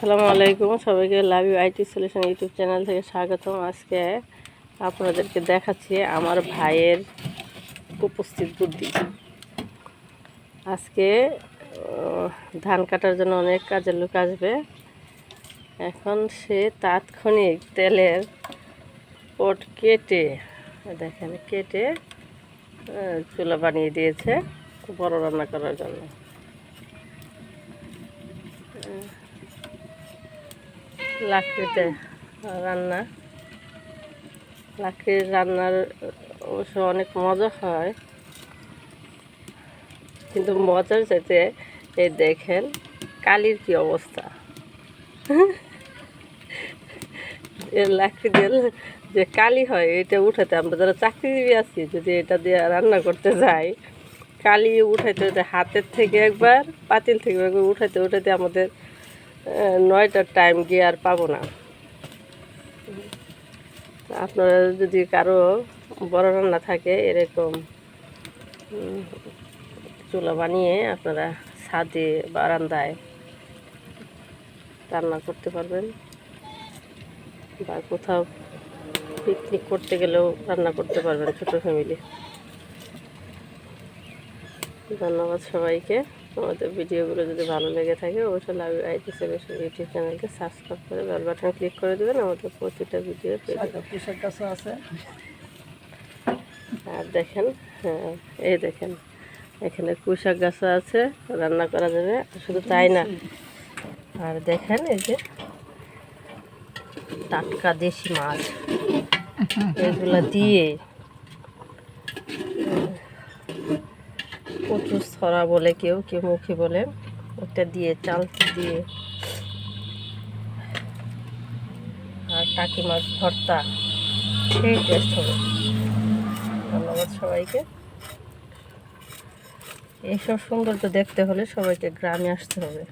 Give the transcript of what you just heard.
আসসালামু আলাইকুম, সবাইকে love you IT solution YouTube channel থেকে স্বাগতম। আজকে আপনাদেরকে দেখাচ্ছি আমার ভাইয়ের উপস্থিত বুদ্ধি। আজকে ধান কাটার জন্য অনেক কাজের লোক আসবে। এখন সে তাৎক্ষণিক তেলের পট কেটে দেখেন চুলা বানিয়ে দিয়েছে বড় রান্না করার জন্য। লাকড়িতে লাকড়ির রান্নার অবশ্য অনেক মজা হয়, কিন্তু মজার চাইতে এই দেখেন কালির কি অবস্থা। লাকড়ি দিয়ে যে কালি হয় এটা উঠাতে আমরা যারা চাকরিজীবী আছি, যদি এটা দিয়ে রান্না করতে যাই, কালি উঠাইতে হাতের থেকে একবার পাতিল থেকে একবার উঠাইতে আমাদের 9টার টাইম গিয়ে আর পাবো না। আপনারা যদি কারো বড় রান্না থাকে এরকম চুলা বানিয়ে আপনারা ছাদে বারান্দায় রান্না করতে পারবেন, বা কোথাও পিকনিক করতে গেলেও রান্না করতে পারবেন ছোট ফ্যামিলি। ধন্যবাদ সবাইকে। আমাদের ভিডিওগুলো যদি ভালো লেগে থাকে অবশ্যই love you IT solution YouTube চ্যানেলকে সাবস্ক্রাইব করে বেল বাটন ক্লিক করে দেবেন, আমাদের প্রতিটা ভিডিও পেয়ে যাবেন। আর দেখেন, হ্যাঁ এই দেখেন এখানে পুঁইশাক গাছও আছে, রান্না করা যাবে। শুধু তাই না, আর দেখেন এই যে টাটকা দেশি মাছ, এগুলা দিয়ে কচু ছড়া বলে কেউ মুখে বলে, ওটা দিয়ে চালতি দিয়ে আর টাকি মাছ ভর্তা, সেই টেস্ট হবে। ধন্যবাদ সবাইকে। এইসব সৌন্দর্য দেখতে হলে সবাইকে গ্রামে আসতে হবে।